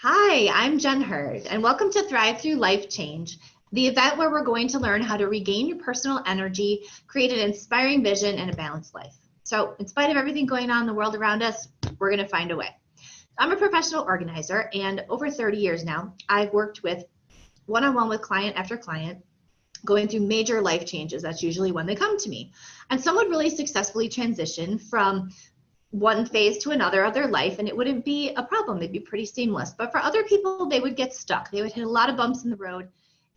Hi, I'm Jen Hurd, and welcome to Thrive Through Life Change, the event where we're going to learn how to regain your personal energy, create an inspiring vision, and a balanced life. So, in spite of everything going on in the world around us, we're going to find a way. I'm a professional organizer, and over 30 years now, I've worked with one-on-one with client after client, going through major life changes. That's usually when they come to me. And some would really successfully transition from one phase to another of their life, and it wouldn't be a problem. They'd be pretty seamless. But for other people, they would get stuck. They would hit a lot of bumps in the road,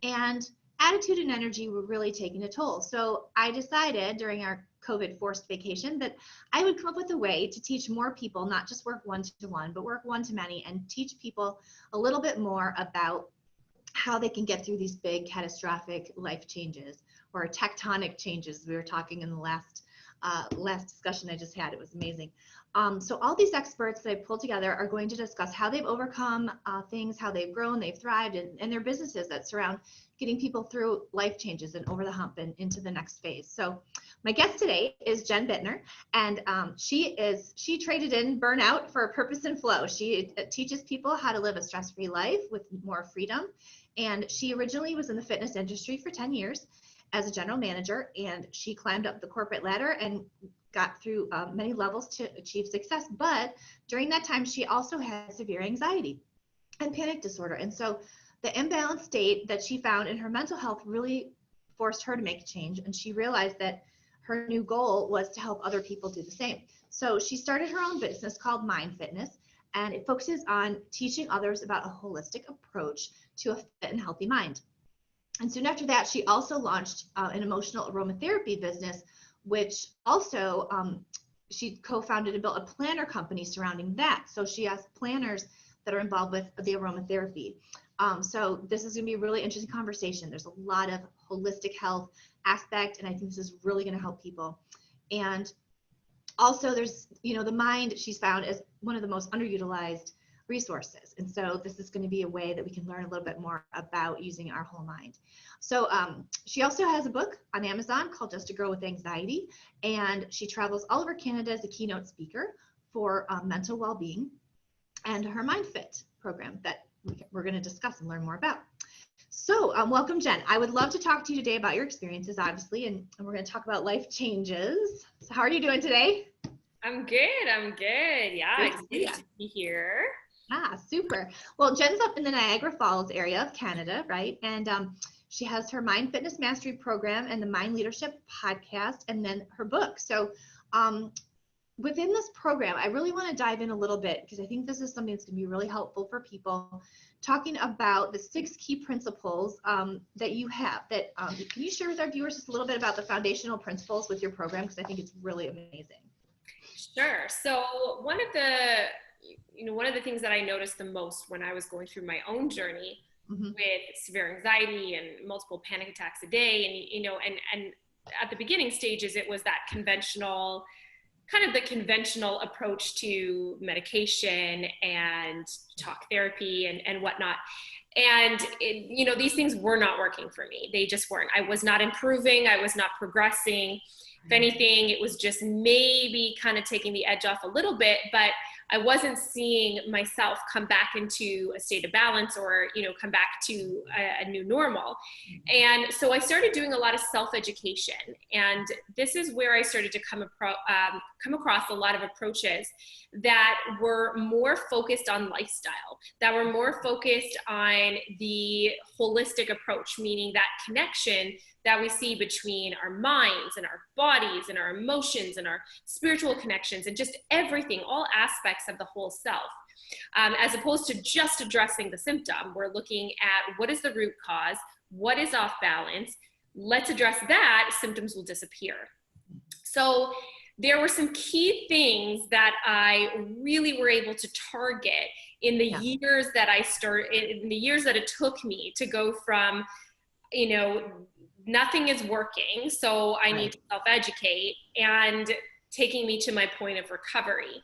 and attitude and energy were really taking a toll. So I decided during our COVID forced vacation that I would come up with a way to teach more people, not just work one-to-one, but work one-to-many, and teach people a little bit more about how they can get through these big catastrophic life changes or tectonic changes. We were talking in the last discussion I just had. It was amazing. So all these experts that I pulled together are going to discuss how they've overcome things, how they've grown, they've thrived, and their businesses that surround getting people through life changes and over the hump and into the next phase. So my guest today is Jen Bitner, and she traded in burnout for purpose and flow. She teaches people how to live a stress-free life with more freedom. And she originally was in the fitness industry for 10 years as a general manager, and she climbed up the corporate ladder and got through many levels to achieve success. But during that time, she also had severe anxiety and panic disorder. And so the imbalanced state that she found in her mental health really forced her to make a change. And she realized that her new goal was to help other people do the same. So she started her own business called Mind Fitness, and it focuses on teaching others about a holistic approach to a fit and healthy mind. And soon after that, she also launched an emotional aromatherapy business, which also she co-founded and built a planner company surrounding that. So she has planners that are involved with the aromatherapy. So this is going to be a really interesting conversation. There's a lot of holistic health aspect, and I think this is really going to help people. And also there's, the mind she's found is one of the most underutilized resources. And so this is going to be a way that we can learn a little bit more about using our whole mind. So she also has a book on Amazon called Just a Girl with Anxiety, and she travels all over Canada as a keynote speaker for mental well-being and her Mind Fit program that we're going to discuss and learn more about. So welcome, Jen. I would love to talk to you today about your experiences, obviously, and we're going to talk about life changes. So how are you doing today? I'm good. Yeah, excited to be here. Ah, super. Well, Jen's up in the Niagara Falls area of Canada, right? And she has her Mind Fitness Mastery program and the Mind Leadership podcast, and then her book. So within this program, I really want to dive in a little bit because I think this is something that's going to be really helpful for people, talking about the 6 key principles that you have. That can you share with our viewers just a little bit about the foundational principles with your program? Because I think it's really amazing. Sure. So one of the things that I noticed the most when I was going through my own journey with severe anxiety and multiple panic attacks a day, and at the beginning stages, it was that conventional approach to medication and talk therapy and whatnot. And these things were not working for me. They just weren't. I was not improving. I was not progressing. If anything, it was just maybe kind of taking the edge off a little bit, but I wasn't seeing myself come back into a state of balance or, come back to a new normal. And so I started doing a lot of self-education. And this is where I started to come across a lot of approaches that were more focused on lifestyle, that were more focused on the holistic approach, meaning that connection that we see between our minds and our bodies and our emotions and our spiritual connections and just everything, all aspects of the whole self. As opposed to just addressing the symptom, we're looking at what is the root cause, what is off balance, let's address that, symptoms will disappear. So there were some key things that I really were able to target in the years that in the years that it took me to go from, nothing is working, so I need to self-educate, and taking me to my point of recovery.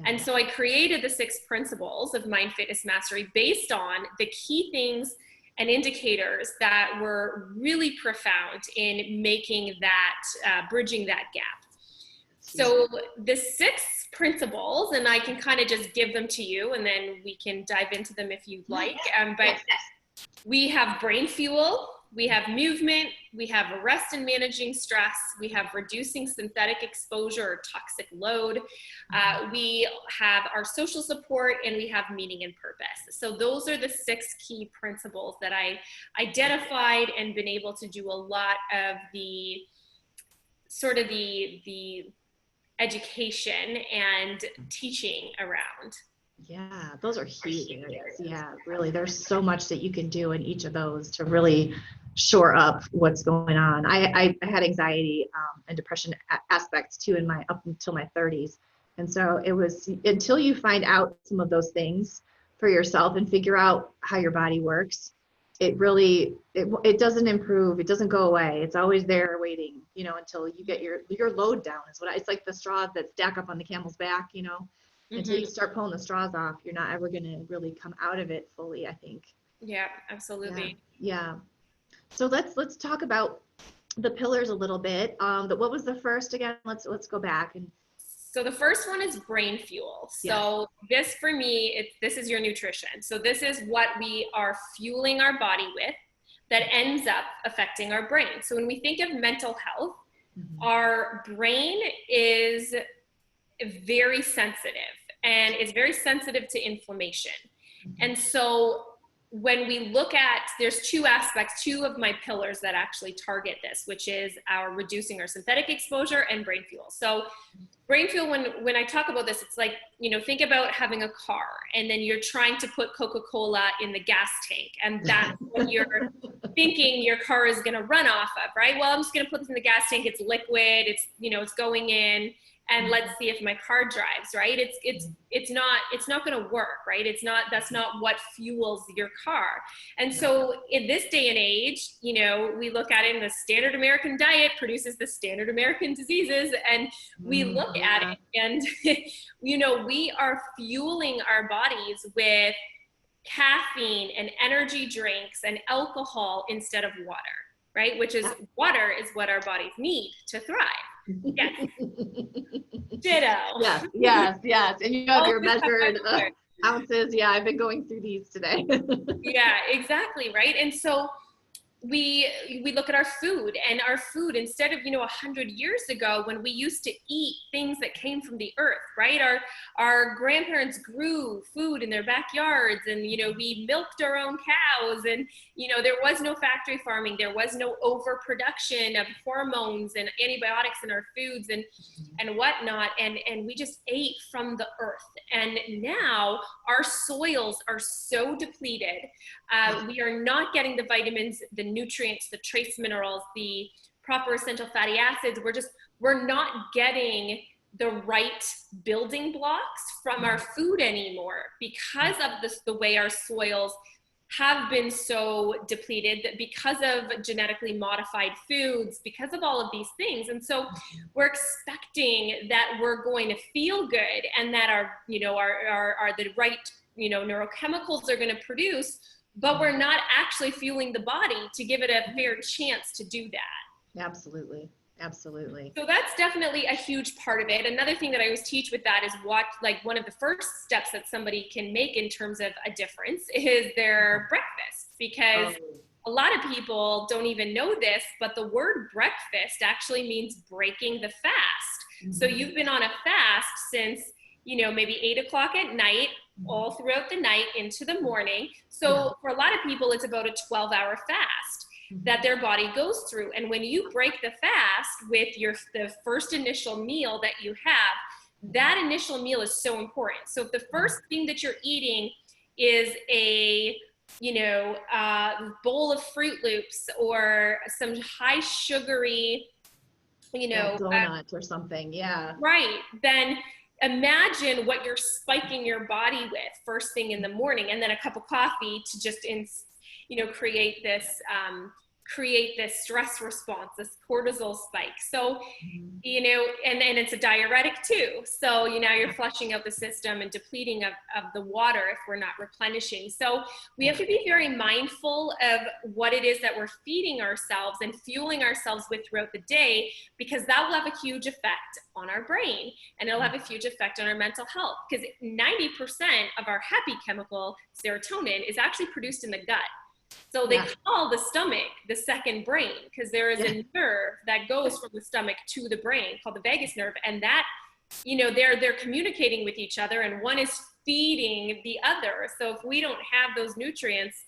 And so I created the 6 principles of Mind Fitness Mastery based on the key things and indicators that were really profound in making that, bridging that gap. So the 6 principles, and I can kind of just give them to you and then we can dive into them if you'd like. But we have brain fuel, we have movement, we have rest and managing stress, we have reducing synthetic exposure or toxic load, we have our social support, and we have meaning and purpose. So those are the 6 key principles that I identified and been able to do a lot of the sort of the education and teaching around. Yeah, those are huge areas. Yeah, really, there's so much that you can do in each of those to really shore up what's going on. I had anxiety and depression aspects too in my up until my 30s, and so it was until you find out some of those things for yourself and figure out how your body works, it really it doesn't improve. It doesn't go away. It's always there waiting, until you get your load down. Is what it's like, the straws that stack up on the camel's back, until you start pulling the straws off, you're not ever going to really come out of it fully, I think. Yeah, absolutely. Yeah. So let's talk about the pillars a little bit. What was the first again? Let's go back. And so the first one is brain fuel. So this for me, this is your nutrition. So this is what we are fueling our body with that ends up affecting our brain. So when we think of mental health, our brain is very sensitive, and it's very sensitive to inflammation. And so when we look at, there's 2 aspects, 2 of my pillars that actually target this, which is our reducing our synthetic exposure and brain fuel. So brain fuel, when I talk about this, it's like, think about having a car and then you're trying to put Coca-Cola in the gas tank, and that's what you're thinking your car is going to run off of, right? Well, I'm just going to put this in the gas tank. It's liquid. It's, it's going in, and let's see if my car drives, right? It's not going to work, right? That's not what fuels your car. And so in this day and age, we look at it, in the standard American diet produces the standard American diseases, and we look at it, and we are fueling our bodies with caffeine and energy drinks and alcohol instead of water, right? Which is, water is what our bodies need to thrive. Yes. Ditto. Yes. And you have your measured ounces. Yeah, I've been going through these today. Yeah, exactly. Right. And so we look at our food, and our food, instead of 100 years ago, when we used to eat things that came from the earth, right? Our grandparents grew food in their backyards, and we milked our own cows, and there was no factory farming, there was no overproduction of hormones and antibiotics in our foods and whatnot, and we just ate from the earth. And now our soils are so depleted. We are not getting the vitamins, the nutrients, the trace minerals, the proper essential fatty acids. We're not getting the right building blocks from our food anymore because of the way our soils have been so depleted, that because of genetically modified foods, because of all of these things. And so we're expecting that we're going to feel good, and that our the right neurochemicals are going to produce, but we're not actually fueling the body to give it a fair chance to do that. Absolutely. So that's definitely a huge part of it. Another thing that I always teach with that is one of the first steps that somebody can make in terms of a difference is their breakfast, because a lot of people don't even know this, but the word breakfast actually means breaking the fast. So you've been on a fast since maybe 8 o'clock at night, all throughout the night into the morning. So for a lot of people, it's about a 12-hour fast that their body goes through. And when you break the fast with the first initial meal that you have, that initial meal is so important. So if the first thing that you're eating is a bowl of Fruit Loops or some high sugary, donut or something, right, then imagine what you're spiking your body with first thing in the morning, and then a cup of coffee to just create this create this stress response, this cortisol spike. So, Mhm. and it's a diuretic too. So, now you're flushing out the system and depleting of the water if we're not replenishing. So we have to be very mindful of what it is that we're feeding ourselves and fueling ourselves with throughout the day, because that will have a huge effect on our brain, and it'll have a huge effect on our mental health, because 90% of our happy chemical, serotonin, is actually produced in the gut. So they call the stomach the second brain, because there is a nerve that goes from the stomach to the brain called the vagus nerve, and that, they're communicating with each other, and one is feeding the other. So if we don't have those nutrients,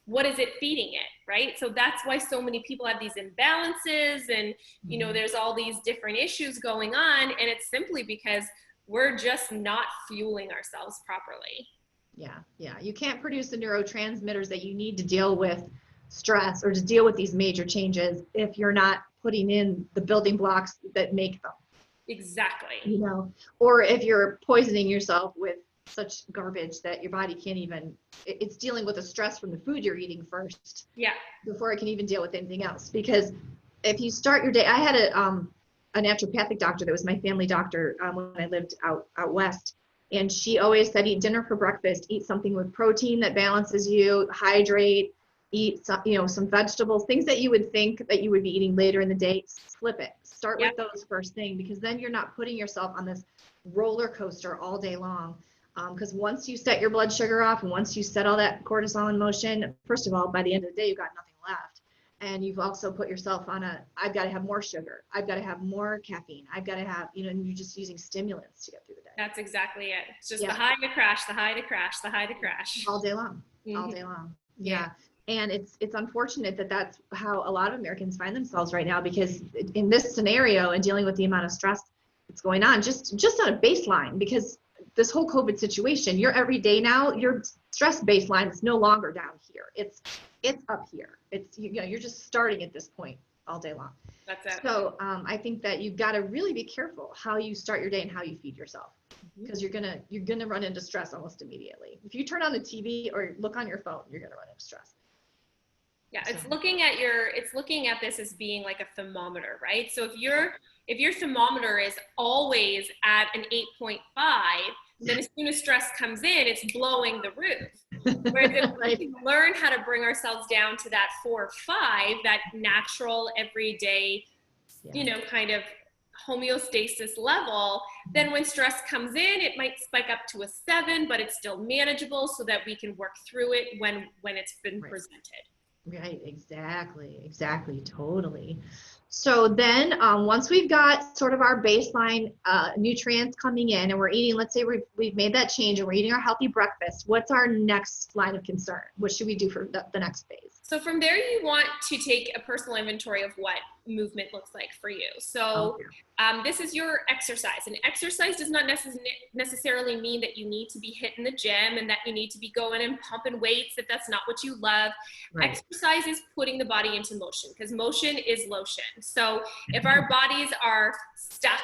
what is it feeding it, right? So that's why so many people have these imbalances, and there's all these different issues going on, and it's simply because we're just not fueling ourselves properly. Yeah. You can't produce the neurotransmitters that you need to deal with stress or to deal with these major changes if you're not putting in the building blocks that make them. Exactly. Or if you're poisoning yourself with such garbage that your body can't even, it's dealing with the stress from the food you're eating first. Yeah. Before it can even deal with anything else. Because if you start your day, I had a naturopathic doctor that was my family doctor when I lived out west. And she always said, eat dinner for breakfast, eat something with protein that balances you, hydrate, eat some vegetables, things that you would think that you would be eating later in the day. Flip it. Start with those first thing, because then you're not putting yourself on this roller coaster all day long. Because once you set your blood sugar off, and once you set all that cortisol in motion, first of all, by the end of the day, you've got nothing left. And you've also put yourself on I've got to have more sugar. I've got to have more caffeine. I've got to have, and you're just using stimulants to get through the day. That's exactly it. It's just the high to crash, the high to crash, the high to crash. All day long. All day long. Yeah. And it's unfortunate that that's how a lot of Americans find themselves right now, because in this scenario and dealing with the amount of stress that's going on, just on a baseline, because this whole COVID situation, your every day now, your stress baseline is no longer down here. It's up here. It's, you're just starting at this point all day long. That's it. So I think that you've got to really be careful how you start your day and how you feed yourself, because you're gonna run into stress almost immediately. If you turn on the TV or look on your phone, you're gonna run into stress. Yeah, it's looking at this as being like a thermometer, right? So if your thermometer is always at an 8.5, then as soon as stress comes in, it's blowing the roof. Whereas if we can learn how to bring ourselves down to that 4 or 5, that natural, everyday, kind of homeostasis level, then when stress comes in, it might spike up to a 7, but it's still manageable, so that we can work through it when it's been presented. Right, exactly, totally. So then once we've got sort of our baseline nutrients coming in, and we're eating, let's say we've made that change and we're eating our healthy breakfast, what's our next line of concern? What should we do for the next phase? So from there, you want to take a personal inventory of what movement looks like for you. So this is your exercise, and exercise does not necessarily mean that you need to be hitting the gym and that you need to be going and pumping weights if that's not what you love. Right. Exercise is putting the body into motion, because motion is lotion. So if our bodies are stuck,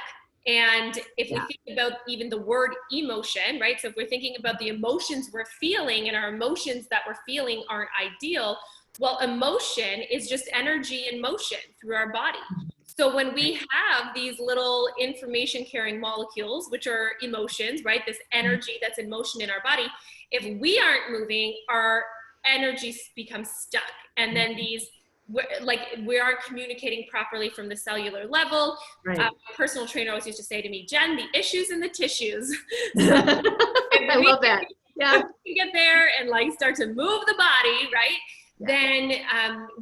and if we think about even the word emotion, right? So if we're thinking about the emotions we're feeling, and our emotions that we're feeling aren't ideal, well, emotion is just energy in motion through our body. So when we have these little information carrying molecules, which are emotions, right? This energy that's in motion in our body, if we aren't moving, our energy becomes stuck. And then we aren't communicating properly from the cellular level. Right. My personal trainer always used to say to me, Jen, the issue's in the tissues. So I love that. Yeah. If we get there and start to move the body, right? Then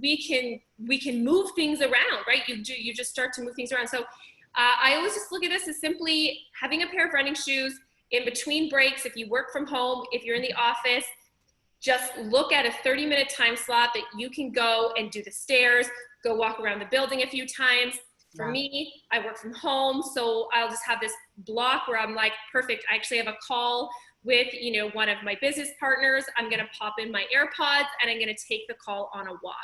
we can move things around, right? You just start to move things around. So I always just look at this as simply having a pair of running shoes in between breaks. If you work from home, if you're in the office, just look at a 30-minute time slot that you can go and do the stairs, go walk around the building a few times. For me, I work from home, so I'll just have this block where I'm like, perfect, I actually have a call with, one of my business partners. I'm going to pop in my AirPods and I'm going to take the call on a walk.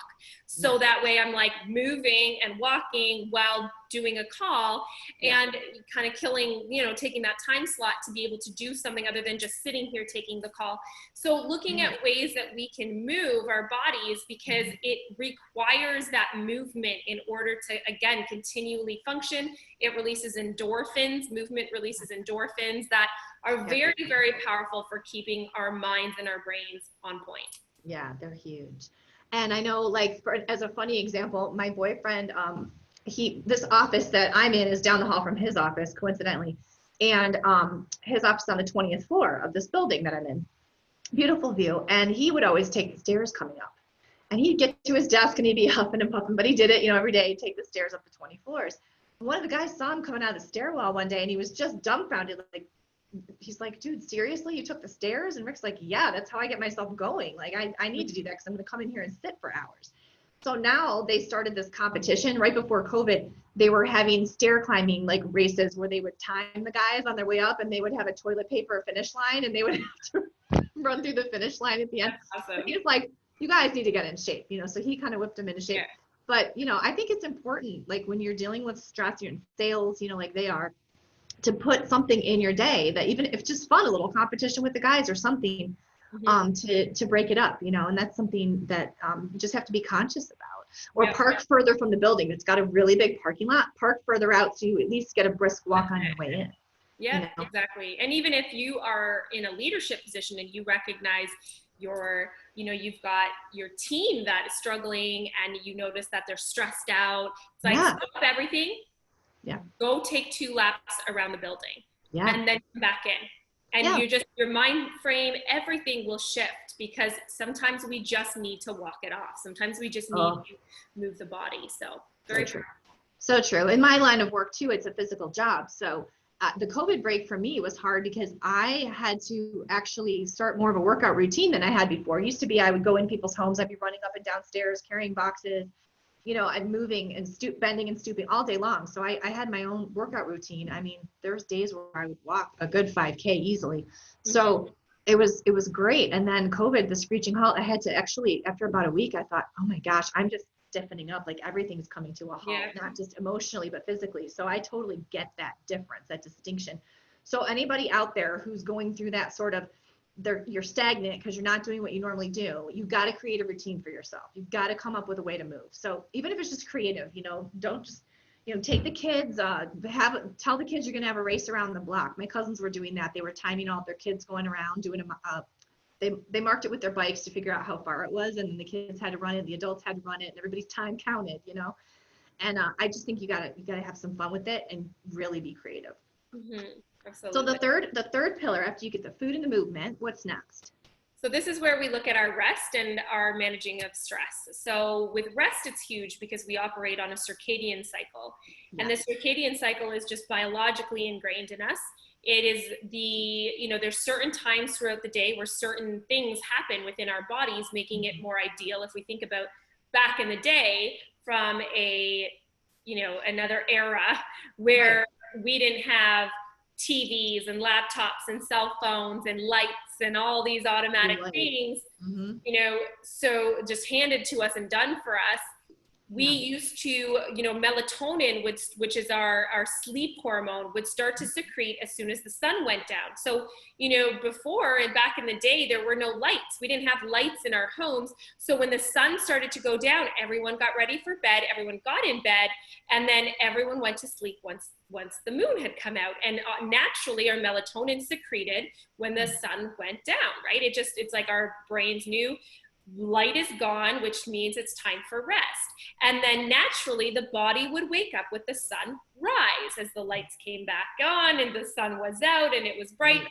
So that way I'm like moving and walking while doing a call, and kind of killing, taking that time slot to be able to do something other than just sitting here taking the call. So looking at ways that we can move our bodies, because it requires that movement in order to, again, continually function. It releases endorphins. Movement releases endorphins that are very, very powerful for keeping our minds and our brains on point. Yeah, they're huge. And I know, like, as a funny example, my boyfriend, this office that I'm in is down the hall from his office, coincidentally. And his office is on the 20th floor of this building that I'm in. Beautiful view. And he would always take the stairs coming up. And he'd get to his desk and he'd be huffing and puffing, but he did it, every day. He'd take the stairs up to 20 floors. And one of the guys saw him coming out of the stairwell one day, and he was just dumbfounded. Like, he's like, dude, seriously? You took the stairs? And Rick's like, yeah, that's how I get myself going. Like, I need to do that because I'm going to come in here and sit for hours. So now they started this competition right before COVID. They were having stair climbing like races where they would time the guys on their way up, and they would have a toilet paper finish line, and they would have to run through the finish line at the end. That's awesome. He's like, you guys need to get in shape, so he kind of whipped them into shape. Yeah. But, I think it's important, like when you're dealing with stress, you're in sales, like they are, to put something in your day that, even if it's just fun, a little competition with the guys or something, to break it up, and that's something that you just have to be conscious about. Or park further from the building. It's got a really big parking lot. Park further out so you at least get a brisk walk on your way in. Yeah, exactly. And even if you are in a leadership position and you recognize you've got your team that is struggling, and you notice that they're stressed out, it's like, stop everything. Yeah. Go take 2 laps around the building. Yeah. And then come back in. And your mind frame, everything will shift, because sometimes we just need to walk it off. Sometimes we just need to move the body. So very true. So true. In my line of work too, it's a physical job. So the COVID break for me was hard because I had to actually start more of a workout routine than I had before. It used to be I would go in people's homes, I'd be running up and down stairs, carrying boxes, I'm moving and bending and stooping all day long. So I had my own workout routine. I mean, there's days where I would walk a good 5K easily. So it was great. And then COVID, the screeching halt, I had to actually, after about a week, I thought, oh my gosh, I'm just stiffening up. Like everything's coming to a halt, not just emotionally, but physically. So I totally get that difference, that distinction. So anybody out there who's going through that sort of, you're stagnant because you're not doing what you normally do, you've got to create a routine for yourself. You've got to come up with a way to move. So even if it's just creative, don't just, take the kids, tell the kids you're going to have a race around the block. My cousins were doing that. They were timing all their kids going around, doing they marked it with their bikes to figure out how far it was. And then the kids had to run it, the adults had to run it, and everybody's time counted, and I just think you gotta have some fun with it and really be creative. Absolutely. So the third pillar, after you get the food and the movement, what's next? So this is where we look at our rest and our managing of stress. So with rest, it's huge because we operate on a circadian cycle. And the circadian cycle is just biologically ingrained in us. It is there's certain times throughout the day where certain things happen within our bodies, making it more ideal. If we think about back in the day from another era where we didn't have TVs and laptops and cell phones and lights and all these automatic things, so just handed to us and done for us. We used to, melatonin, which is our sleep hormone, would start to secrete as soon as the sun went down. So, before and back in the day, there were no lights. We didn't have lights in our homes. So when the sun started to go down, everyone got ready for bed, everyone got in bed, and then everyone went to sleep once the moon had come out. And naturally, our melatonin secreted when the sun went down, right? It's like our brains knew light is gone, which means it's time for rest. And then naturally the body would wake up with the sun rise as the lights came back on and the sun was out and it was bright.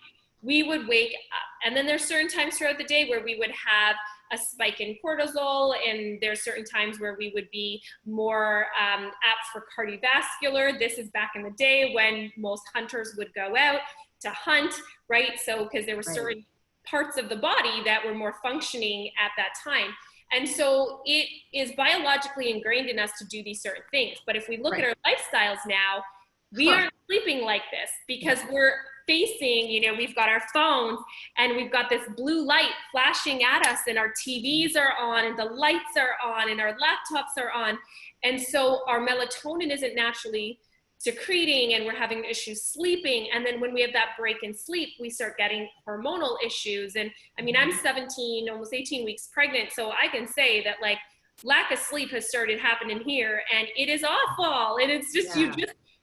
We would wake up. And then there's certain times throughout the day where we would have a spike in cortisol, and there's certain times where we would be more apt for cardiovascular. This is back in the day when most hunters would go out to hunt, right? So because there were certain parts of the body that were more functioning at that time. And so it is biologically ingrained in us to do these certain things. But if we look at our lifestyles now, we aren't sleeping like this because we're facing, we've got our phones and we've got this blue light flashing at us, and our TVs are on and the lights are on and our laptops are on. And so our melatonin isn't naturally secreting, and we're having issues sleeping. And then when we have that break in sleep, we start getting hormonal issues. And I mean, I'm 17, almost 18 weeks pregnant. So I can say that like lack of sleep has started happening here, and it is awful. And it's just,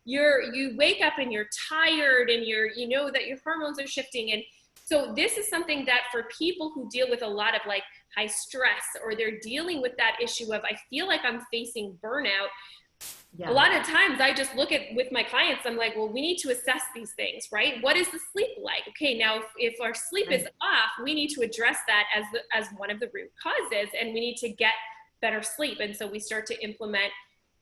you wake up and you're tired, and you know that your hormones are shifting. And so this is something that for people who deal with a lot of like high stress, or they're dealing with that issue of, I feel like I'm facing burnout. A lot of times I just look at with my clients, I'm like, well, we need to assess these things, right? What is the sleep like? Okay, now if our sleep is off, we need to address that as one of the root causes, and we need to get better sleep. And so we start to implement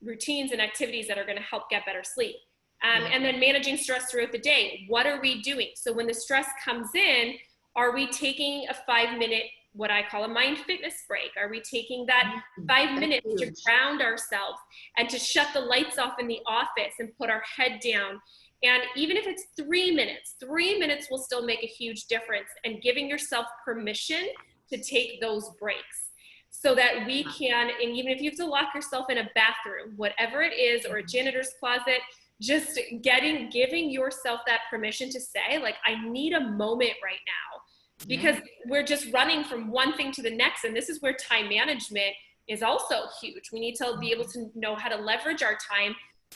routines and activities that are going to help get better sleep. And then managing stress throughout the day. What are we doing? So when the stress comes in, are we taking a 5-minute, what I call a mind fitness break? Are we taking that 5 minutes to ground ourselves and to shut the lights off in the office and put our head down? And even if it's 3 minutes will still make a huge difference. And giving yourself permission to take those breaks, so that we can, and even if you have to lock yourself in a bathroom, whatever it is, or a janitor's closet, just giving yourself that permission to say, like, I need a moment right now, because we're just running from one thing to the next. And this is where time management is also huge. We need to be able to know how to leverage our time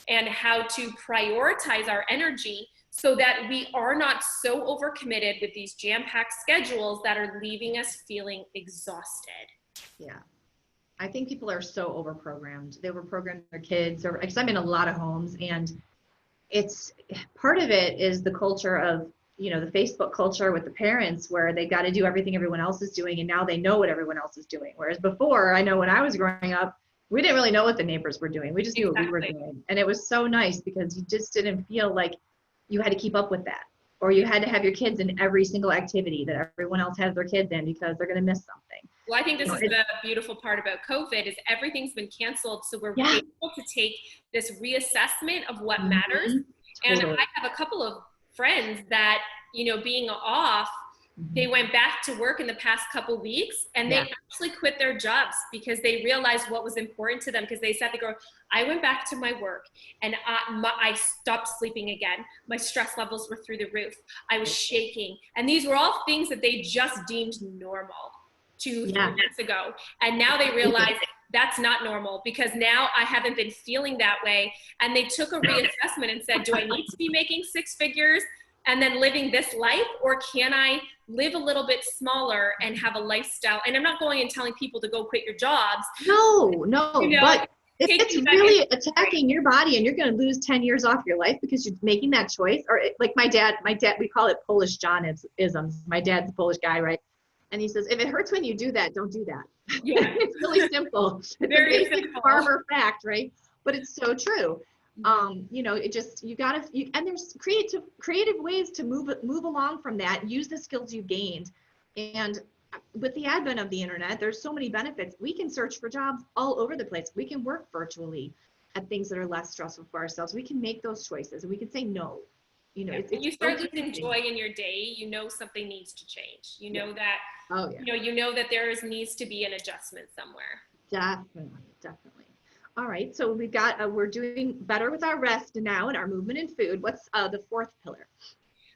and how to prioritize our energy, so that we are not so overcommitted with these jam-packed schedules that are leaving us feeling exhausted. Yeah. I think people are so overprogrammed. They overprogram their kids, or because I'm in a lot of homes, and it's part of it is the culture of, the Facebook culture with the parents, where they got to do everything everyone else is doing, and now they know what everyone else is doing. Whereas before, I know when I was growing up, we didn't really know what the neighbors were doing. We just knew what we were doing. And it was so nice, because you just didn't feel like you had to keep up with that, or you had to have your kids in every single activity that everyone else has their kids in, because they're going to miss something. Well, I think this is the beautiful part about COVID, is everything's been canceled. So we're able to take this reassessment of what matters. Totally. And I have a couple of friends that, being off, they went back to work in the past couple weeks, and they actually quit their jobs because they realized what was important to them. Because they said, I went back to my work, and I stopped sleeping again. My stress levels were through the roof. I was shaking. And these were all things that they just deemed normal 2-3 months ago. And now they realize that's not normal, because now I haven't been feeling that way. And they took a reassessment and said, do I need to be making 6 figures and then living this life, or can I live a little bit smaller and have a lifestyle? And I'm not going and telling people to go quit your jobs. No, but it's really attacking your body, and you're going to lose 10 years off your life because you're making that choice. Or like my dad, we call it Polish John-isms. My dad's a Polish guy, right? And he says, if it hurts when you do that, don't do that. Yeah. It's really simple. It's very a basic farmer fact, right? But it's so true. It just, and there's creative ways to move along from that, use the skills you gained. And with the advent of the internet, there's so many benefits. We can search for jobs all over the place. We can work virtually at things that are less stressful for ourselves. We can make those choices, and we can say no. When you start losing joy in your day, something needs to change. You know that there needs to be an adjustment somewhere. Definitely. All right, so we've got we're doing better with our rest now and our movement and food. What's the 4th pillar?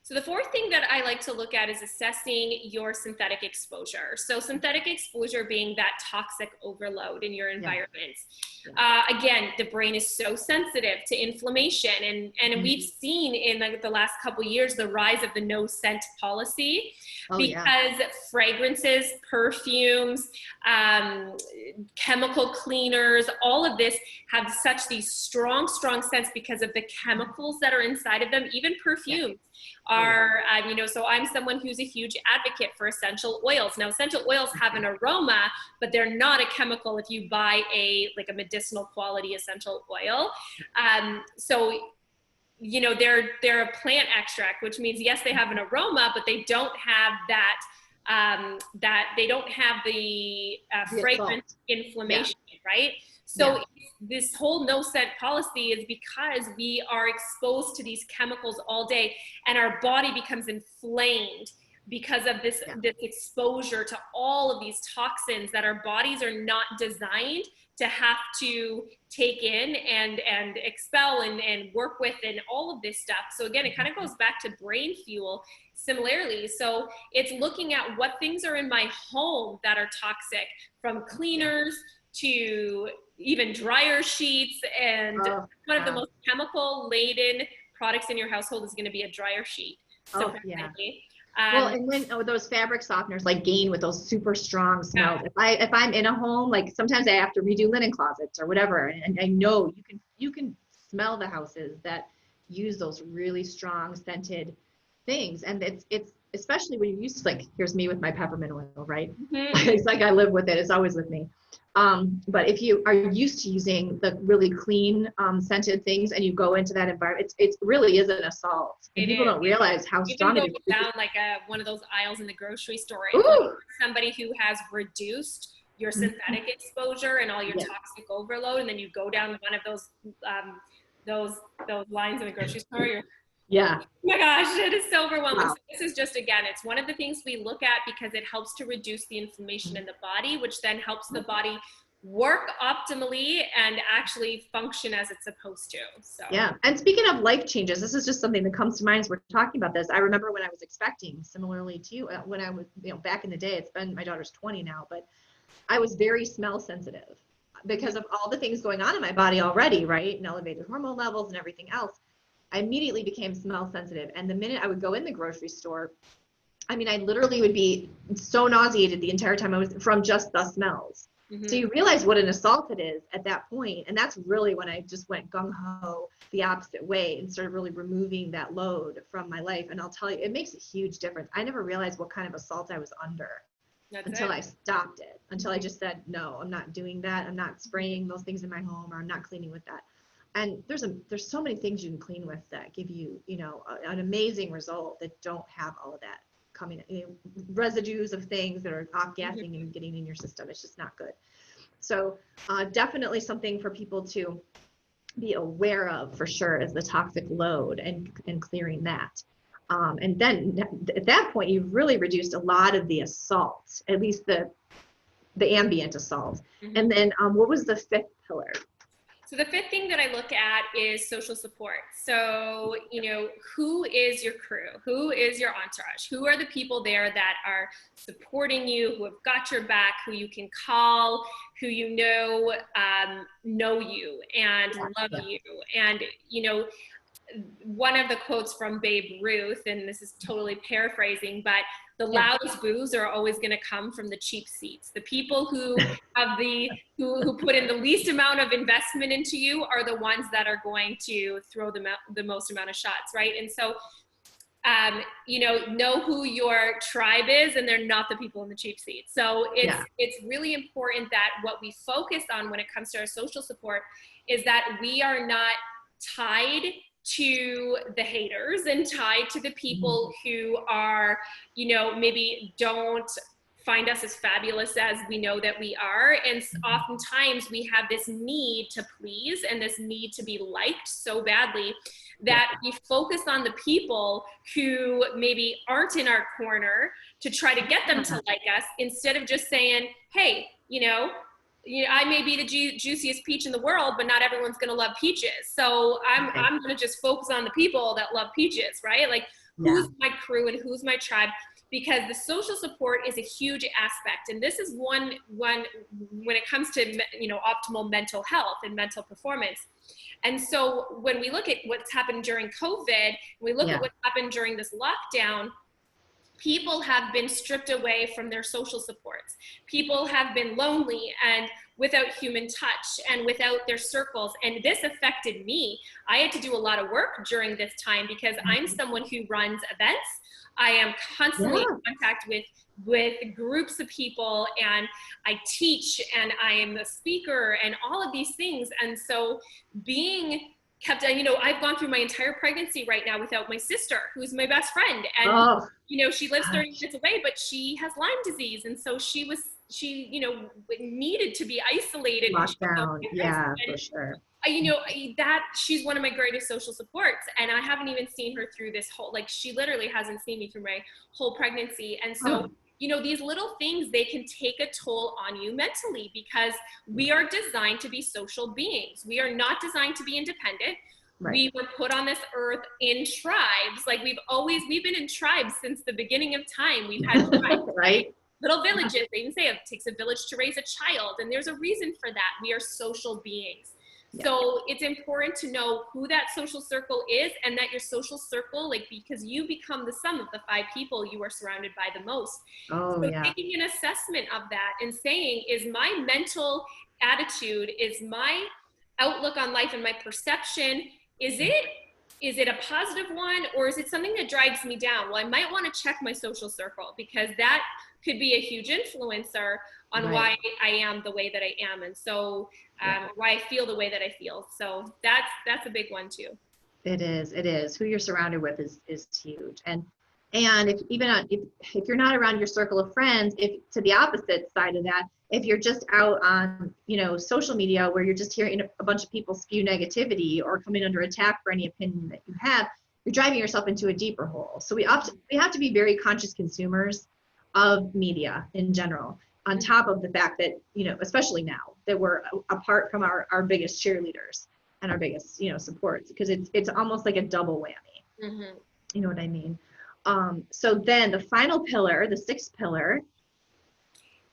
So the 4th thing that I like to look at is assessing your synthetic exposure. So synthetic exposure being that toxic overload in your environment. Again, the brain is so sensitive to inflammation, and we've seen in the last couple of years the rise of the no scent policy, because fragrances, perfumes, chemical cleaners, all of this have these strong scents because of the chemicals that are inside of them. Even perfumes are, so I'm someone who's a huge advocate for essential oils. Now, essential oils have an aroma, but they're not a chemical if you buy a medicinal quality essential oil. They're a plant extract, which means, yes, they have an aroma, but they don't have that that they don't have the fragrance inflammation, right? So this whole no scent policy is because we are exposed to these chemicals all day, and our body becomes inflamed because of this exposure to all of these toxins that our bodies are not designed to have to take in and expel and work with and all of this stuff. So again, it kind of goes back to brain fuel similarly. So it's looking at what things are in my home that are toxic, from cleaners to even dryer sheets. And one of the most chemical laden products in your household is going to be a dryer sheet. So well, and when those fabric softeners like Gain with those super strong smells. If I'm in a home, like sometimes I have to redo linen closets or whatever, and I know you can smell the houses that use those really strong scented things, and it's especially when you're used to, like, here's me with my peppermint oil, right? It's like I live with it. It's always with me. But if you are used to using the really clean scented things and you go into that environment, it really is an assault. And people don't realize how strong it is. Down like one of those aisles in the grocery store, somebody who has reduced your synthetic exposure and all your toxic overload, and then you go down one of those lines in the grocery store, oh my gosh, it is so overwhelming. So this is just, again, it's one of the things we look at because it helps to reduce the inflammation in the body, which then helps the body work optimally and actually function as it's supposed to. So and speaking of life changes, this is just something that comes to mind as we're talking about this. I remember when I was expecting, similarly to you, when I was, back in the day, it's been, my daughter's 20 now, but I was very smell sensitive because of all the things going on in my body already, right? And elevated hormone levels and everything else. I immediately became smell sensitive. And the minute I would go in the grocery store, I mean, I literally would be so nauseated the entire time I was from just the smells. So you realize what an assault it is at that point. And that's really when I just went gung-ho the opposite way and started really removing that load from my life. And I'll tell you, it makes a huge difference. I never realized what kind of assault I was under until I stopped it, until I just said, no, I'm not doing that. I'm not spraying those things in my home, or I'm not cleaning with that. And there's so many things you can clean with that give you, an amazing result that don't have all of that coming, residues of things that are off-gassing and getting in your system. It's just not good. So definitely something for people to be aware of for sure is the toxic load and clearing that. And then at that point, you've really reduced a lot of the assault, at least the ambient assault. And then what was the fifth pillar? So the fifth thing that I look at is social support. So, who is your crew? Who is your entourage? Who are the people there that are supporting you, who have got your back, who you can call, who know you and love you? And, one of the quotes from Babe Ruth, and this is totally paraphrasing, but the loudest boos are always going to come from the cheap seats. The people who have who put in the least amount of investment into you are the ones that are going to throw the most amount of shots, right? And so, know who your tribe is, and they're not the people in the cheap seats. So it's really important that what we focus on when it comes to our social support is that we are not tied to the haters and tied to the people who are, maybe don't find us as fabulous as we know that we are. And oftentimes we have this need to please and this need to be liked so badly that we focus on the people who maybe aren't in our corner to try to get them to like us, instead of just saying, hey, I may be the juiciest peach in the world, but not everyone's going to love peaches. So I'm going to just focus on the people that love peaches, right? Like, who's my crew and who's my tribe? Because the social support is a huge aspect. And this is one when it comes to, optimal mental health and mental performance. And so when we look at what's happened during COVID, we look at what's happened during this lockdown, people have been stripped away from their social supports. People have been lonely and without human touch and without their circles. And this affected me. I had to do a lot of work during this time because I'm someone who runs events. I am constantly in contact with groups of people, and I teach, and I am a speaker, and all of these things. And so being kept, you know, I've gone through my entire pregnancy right now without my sister, who's my best friend. And, Oh, you know, she lives 30 gosh. minutes away, but she has Lyme disease. And so she, you know, needed to be isolated because she was Lockdown. so Yeah, and, for sure. you know, that she's one of my greatest social supports. And I haven't even seen her through this whole, like, she literally hasn't seen me through my whole pregnancy. And so, Oh, you know, these little things, they can take a toll on you mentally because we are designed to be social beings. We are not designed to be independent. right. We were put on this earth in tribes. Like we've been in tribes since the beginning of time. We've had tribes, right? Right? Little villages. They even say it takes a village to raise a child. And there's a reason for that. We are social beings. Yeah. So it's important to know who that social circle is and that your social circle, like, because you become the sum of the 5 people you are surrounded by the most. Oh, So yeah. taking an assessment of that and saying, is my mental attitude, is my outlook on life and my perception, is it a positive one or is it something that drags me down? Well, I might want to check my social circle because that could be a huge influencer on Right. why I am the way that I am. And so why I feel the way that I feel. So that's a big one too. It is. It is. Who you're surrounded with is huge. And if even if you're not around your circle of friends, if to the opposite side of that, if you're just out on, you know, social media where you're just hearing a bunch of people spew negativity or coming under attack for any opinion that you have, you're driving yourself into a deeper hole. So we have to be very conscious consumers of media in general, on top of the fact that, you know, especially now that we're apart from our biggest cheerleaders and our biggest, you know, supports, because it's almost like a double whammy. Mm-hmm. You know what I mean? So then the final pillar, the 6th pillar.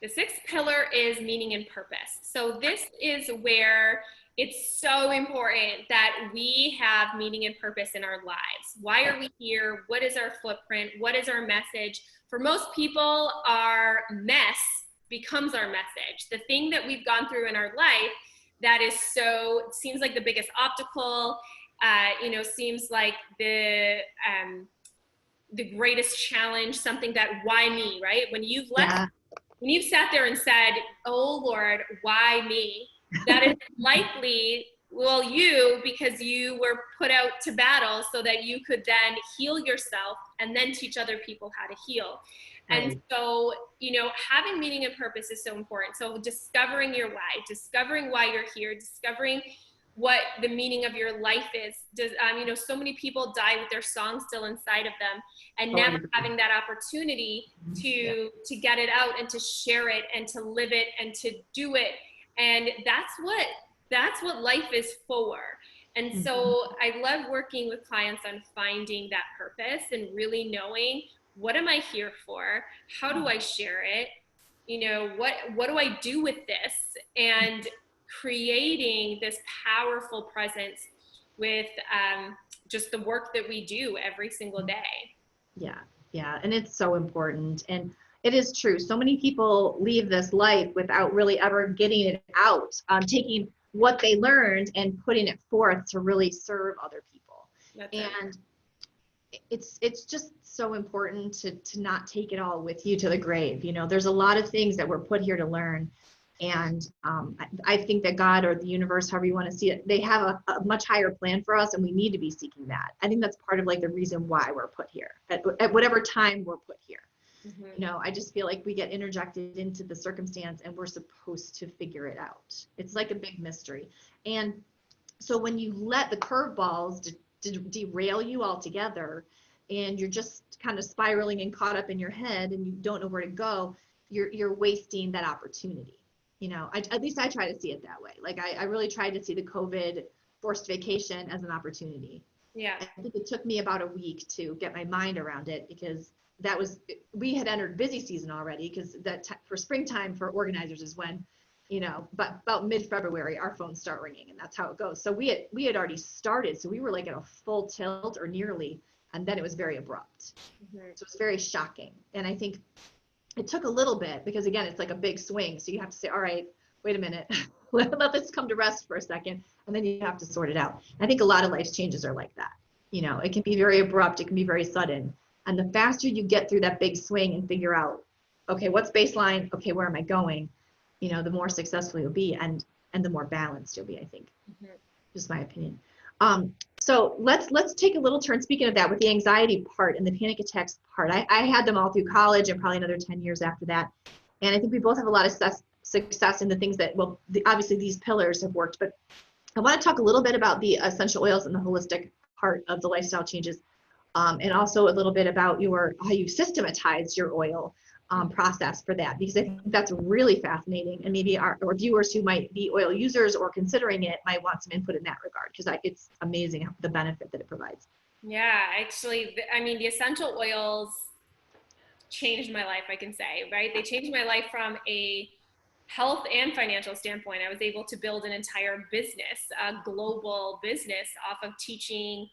The 6th pillar is meaning and purpose. So this is where it's so important that we have meaning and purpose in our lives. Why are we here? What is our footprint? What is our message? For most people, our mess becomes our message. The thing that we've gone through in our life that is so, seems like the biggest obstacle, you know, seems like the greatest challenge, something that, why me, right? When you've sat there and said, oh Lord, why me? That is likely, well, you, because you were put out to battle so that you could then heal yourself and then teach other people how to heal. Right. And so, you know, having meaning and purpose is so important. So discovering your why, discovering why you're here, discovering what the meaning of your life is. You know, so many people die with their song still inside of them and never having that opportunity to get it out and to share it and to live it and to do it. And that's what life is for. And so I love working with clients on finding that purpose and really knowing, what am I here for? How do I share it? You know, what do I do with this? And creating this powerful presence with just the work that we do every single day. Yeah. And it's so important. And it is true. So many people leave this life without really ever getting it out, taking what they learned and putting it forth to really serve other people. And it's just so important to not take it all with you to the grave. You know, there's a lot of things that we're put here to learn. And I think that God or the universe, however you want to see it, they have a much higher plan for us, and we need to be seeking that. I think that's part of like the reason why we're put here at whatever time we're put here. You know, I just feel like we get interjected into the circumstance and we're supposed to figure it out. It's like a big mystery. And so when you let the curveballs derail you altogether and you're just kind of spiraling and caught up in your head and you don't know where to go, you're wasting that opportunity. You know, at least I try to see it that way. Like I really tried to see the COVID forced vacation as an opportunity. Yeah. I think it took me about a week to get my mind around it, because we had entered busy season already, because for springtime for organizers is when, you know, but about mid-February our phones start ringing, and that's how it goes. So we had already started, so we were like at a full tilt or nearly, and then it was very abrupt. So it was very shocking. And I think it took a little bit, because again, it's like a big swing. So you have to say, all right, wait a minute, let this come to rest for a second. And then you have to sort it out. I think a lot of life's changes are like that. You know, it can be very abrupt. It can be very sudden. And the faster you get through that big swing and figure out, okay, what's baseline? Okay, where am I going? You know, the more successful you'll be, and the more balanced you'll be, I think. Just my opinion. So let's take a little turn, speaking of that, with the anxiety part and the panic attacks part. I had them all through college and probably another 10 years after that. And I think we both have a lot of success in the things that, well, obviously these pillars have worked, but I want to talk a little bit about the essential oils and the holistic part of the lifestyle changes, and also a little bit about how you systematize your oil process for that, because I think that's really fascinating, and maybe our viewers who might be oil users or considering it might want some input in that regard, because it's amazing the benefit that it provides. Yeah, actually, I mean, the essential oils changed my life, I can say, right? They changed my life from a health and financial standpoint. I was able to build an entire business, a global business, off of teaching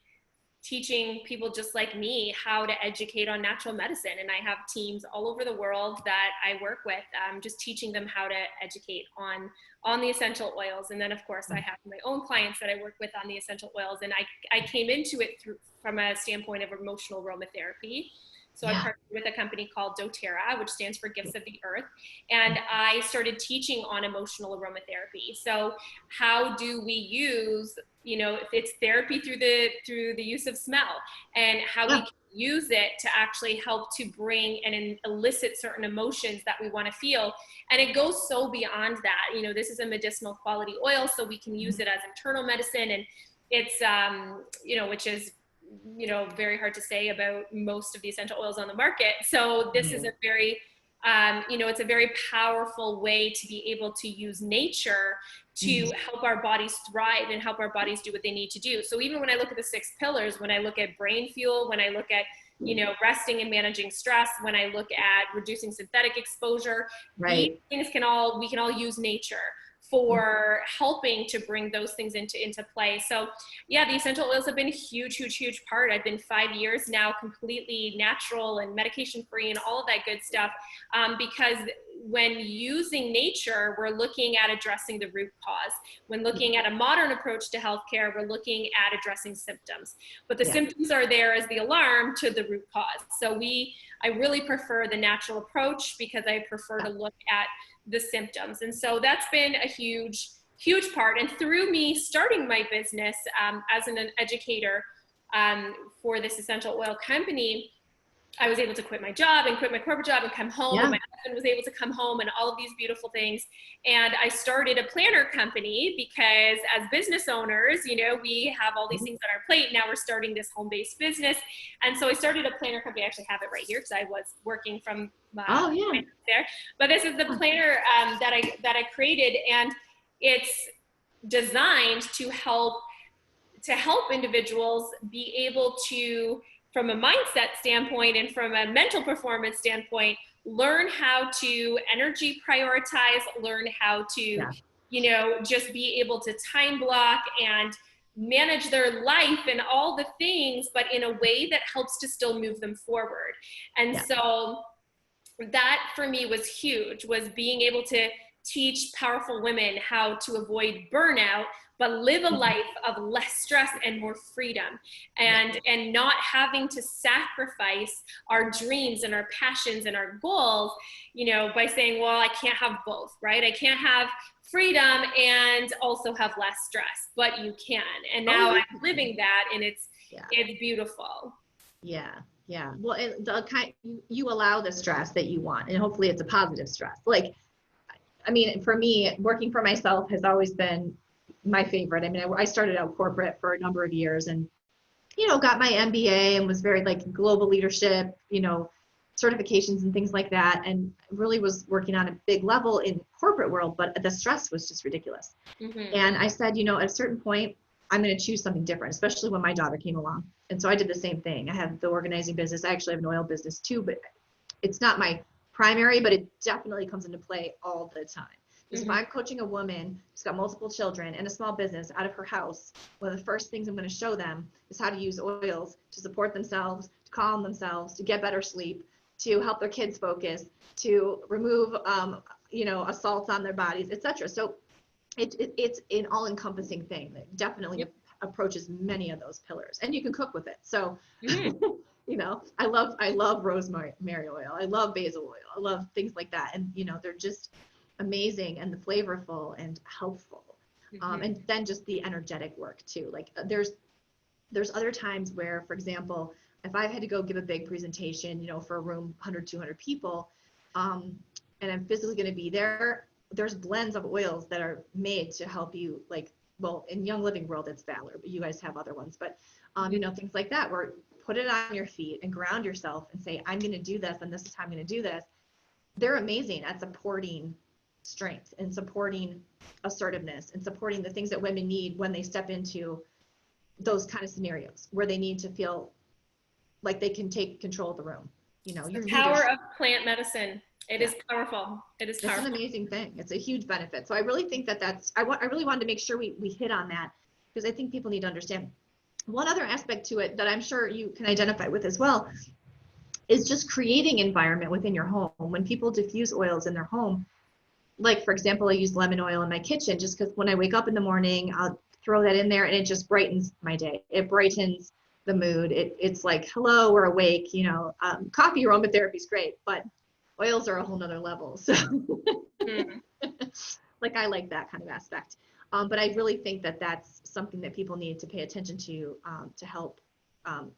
people just like me how to educate on natural medicine. And I have teams all over the world that I work with, just teaching them how to educate on the essential oils. And then of course I have my own clients that I work with on the essential oils. And I came into it from a standpoint of emotional aromatherapy. So I partnered with a company called doTERRA, which stands for Gifts of the Earth. And I started teaching on emotional aromatherapy. So how do we use, it's therapy through the use of smell, and how we can use it to actually help to bring and elicit certain emotions that we want to feel. And it goes so beyond that. This is a medicinal quality oil, so we can use it as internal medicine. And it's, which is, very hard to say about most of the essential oils on the market. So this is a very, it's a very powerful way to be able to use nature to help our bodies thrive and help our bodies do what they need to do. So even when I look at the 6 pillars, when I look at brain fuel, when I look at, resting and managing stress, when I look at reducing synthetic exposure, these things we can all use nature for helping to bring those things into play. So yeah, the essential oils have been a huge part. I've been 5 years now completely natural and medication free and all of that good stuff, because when using nature, we're looking at addressing the root cause. When looking at a modern approach to healthcare, we're looking at addressing symptoms. But the symptoms are there as the alarm to the root cause. So I really prefer the natural approach, because I prefer to look at the symptoms. And so that's been a huge part. And through me starting my business as an educator for this essential oil company, I was able to quit my job and quit my corporate job and come home. And my husband was able to come home, and all of these beautiful things. And I started a planner company, because as business owners, we have all these things on our plate. Now we're starting this home-based business. And so I started a planner company. I actually have it right here, because I was working from there. But this is the planner that I created, and it's designed to help individuals be able to, from a mindset standpoint and from a mental performance standpoint, learn how to energy prioritize, learn how to, just be able to time block and manage their life and all the things, but in a way that helps to still move them forward. And so that for me was huge, was being able to teach powerful women how to avoid burnout, but live a life of less stress and more freedom, and not having to sacrifice our dreams and our passions and our goals, by saying, well, I can't have both, right? I can't have freedom and also have less stress, but you can. And now I'm living that, and it's beautiful. Yeah. Well, you allow the stress that you want, and hopefully it's a positive stress. Like, I mean, for me, working for myself has always been my favorite. I mean, I started out corporate for a number of years, and, got my MBA and was very global leadership, certifications and things like that. And really was working on a big level in corporate world, but the stress was just ridiculous. And I said, at a certain point, I'm going to choose something different, especially when my daughter came along. And so I did the same thing. I have the organizing business. I actually have an oil business too, but it's not my primary, but it definitely comes into play all the time. Because if I'm coaching a woman who's got multiple children and a small business out of her house, one of the first things I'm going to show them is how to use oils to support themselves, to calm themselves, to get better sleep, to help their kids focus, to remove, assaults on their bodies, etc. So it's an all-encompassing thing that definitely approaches many of those pillars, and you can cook with it. So, I love rosemary oil. I love basil oil. I love things like that. And, they're just amazing and flavorful and helpful. And then just the energetic work too. Like there's other times where, for example, if I've had to go give a big presentation, for a room, 100, 200 people, and I'm physically going to be there, there's blends of oils that are made to help you, like, well, in Young Living World, it's Valor, but you guys have other ones, but, things like that, where put it on your feet and ground yourself and say, I'm going to do this, and this is how I'm going to do this. They're amazing at supporting strength and supporting assertiveness and supporting the things that women need when they step into those kind of scenarios where they need to feel like they can take control of the room. The power of plant medicine. It is powerful. It is powerful. It's an amazing thing. It's a huge benefit. So I really think I really wanted to make sure we hit on that, because I think people need to understand. One other aspect to it that I'm sure you can identify with as well is just creating environment within your home. When people diffuse oils in their home, like, for example, I use lemon oil in my kitchen just because when I wake up in the morning, I'll throw that in there and it just brightens my day. It brightens the mood. It's like, hello, we're awake. Coffee aromatherapy is great, but oils are a whole nother level. So like, I like that kind of aspect. But I really think that that's something that people need to pay attention to help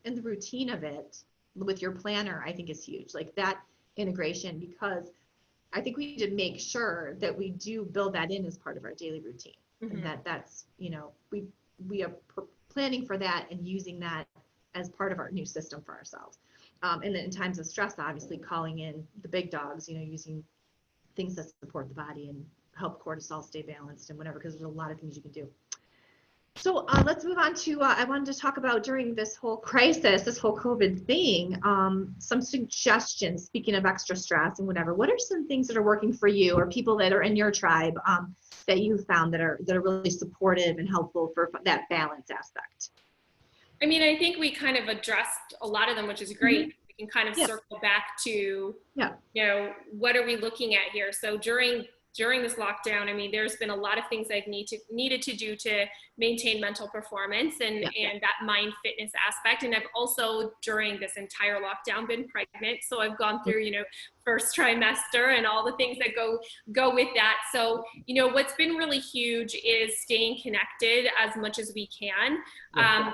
in the routine of it with your planner. I think is huge, like that integration, because I think we need to make sure that we do build that in as part of our daily routine, and that's we are planning for that and using that as part of our new system for ourselves. And then in times of stress, obviously calling in the big dogs, using things that support the body and help cortisol stay balanced and whatever, because there's a lot of things you can do. So let's move on to, I wanted to talk about during this whole crisis, this whole COVID thing, some suggestions, speaking of extra stress and whatever. What are some things that are working for you or people that are in your tribe that you found that are really supportive and helpful for that balance aspect? I mean, I think we kind of addressed a lot of them, which is great. We can kind of circle back to, what are we looking at here? So during this lockdown, I mean, there's been a lot of things I've needed to do to maintain mental performance and that mind fitness aspect. And I've also, during this entire lockdown, been pregnant. So I've gone through, first trimester and all the things that go with that. So, what's been really huge is staying connected as much as we can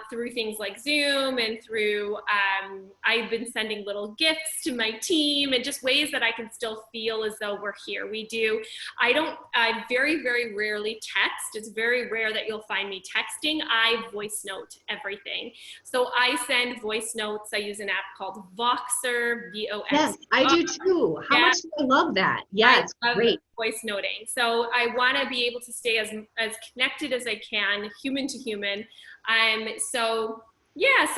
through things like Zoom and through, I've been sending little gifts to my team and just ways that I can still feel as though we're here. I very, very rarely text. It's very rare that you'll find me texting. I voice note everything. So I send voice notes. I use an app called Voxer, VOX. Yes, I do too. How much do I love that? Yeah, it's great. Voice noting. So I want to be able to stay as connected as I can, human to human. So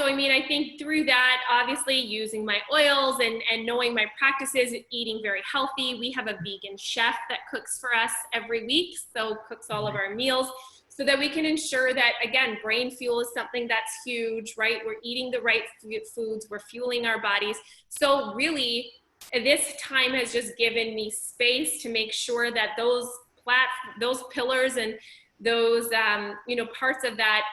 I mean, I think through that, obviously using my oils and knowing my practices, eating very healthy. We have a vegan chef that cooks for us every week, so cooks all of our meals, so that we can ensure that, again, brain fuel is something that's huge, right? We're eating the right foods, we're fueling our bodies. So really, this time has just given me space to make sure that those pillars and those, parts of that,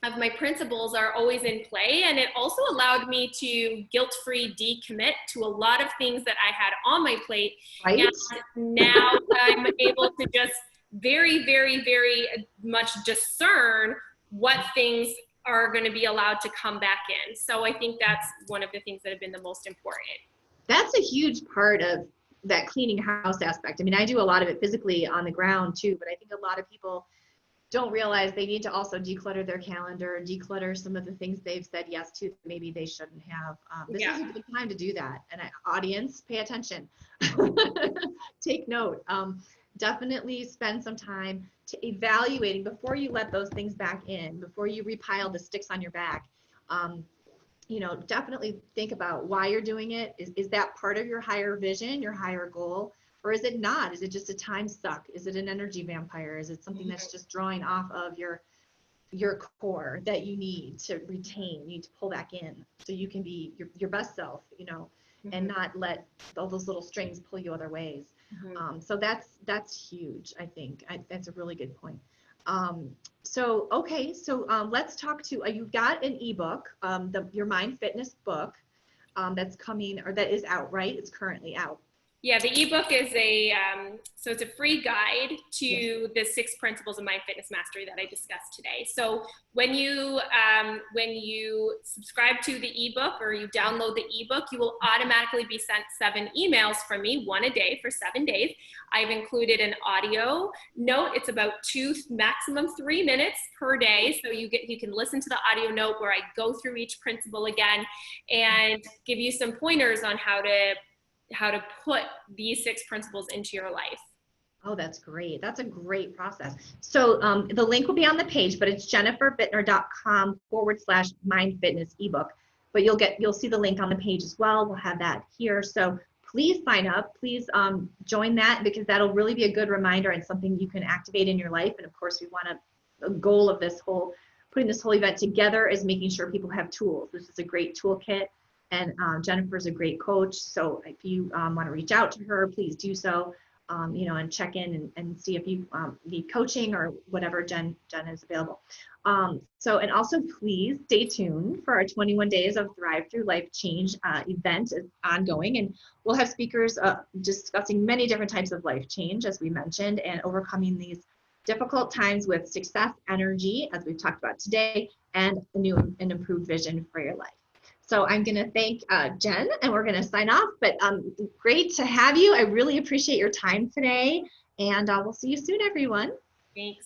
of my principles are always in play. And it also allowed me to guilt-free decommit to a lot of things that I had on my plate. Right. And now I'm able to just very, very, very much discern what things are going to be allowed to come back in. So I think that's one of the things that have been the most important. That's a huge part of that cleaning house aspect. I mean, I do a lot of it physically on the ground too, but I think a lot of people don't realize they need to also declutter their calendar, declutter some of the things they've said yes to that maybe they shouldn't have. This is a good time to do that. And audience, pay attention. Take note. Definitely spend some time to evaluating before you let those things back in, before you repile the sticks on your back. Definitely think about why you're doing it. Is that part of your higher vision, your higher goal? Or is it not? Is it just a time suck? Is it an energy vampire? Is it something that's just drawing off of your core that you need to retain, you need to pull back in so you can be your best self, and not let all those little strings pull you other ways. So that's huge, I think. That's a really good point. So let's talk to, you've got an ebook, your Mind Fitness book, that's coming, or that is out, right? It's currently out. Yeah, the ebook is so it's a free guide to the 6 principles of mind fitness mastery that I discussed today. So when you subscribe to the ebook or you download the ebook, you will automatically be sent 7 emails from me, 1 a day for 7 days. I've included an audio note. It's about 2, maximum 3 minutes per day. So you can listen to the audio note where I go through each principle again and give you some pointers on how to put these 6 principles into your life. Oh, that's great. That's a great process. So the link will be on the page, but it's jenniferbittner.com/mind fitness ebook. But you'll see the link on the page as well. We'll have that here. So please sign up. Please join that, because that'll really be a good reminder and something you can activate in your life. And of course, the goal of putting this whole event together is making sure people have tools. This is a great toolkit. And Jennifer's a great coach. So if you want to reach out to her, please do so, and check in and see if you need coaching or whatever. Jen is available. And also please stay tuned for our 21 Days of Thrive Through Life Change event is ongoing. And we'll have speakers discussing many different types of life change, as we mentioned, and overcoming these difficult times with success, energy, as we've talked about today, and a new and improved vision for your life. So I'm going to thank Jen, and we're going to sign off. But great to have you. I really appreciate your time today, and we'll see you soon, everyone. Thanks.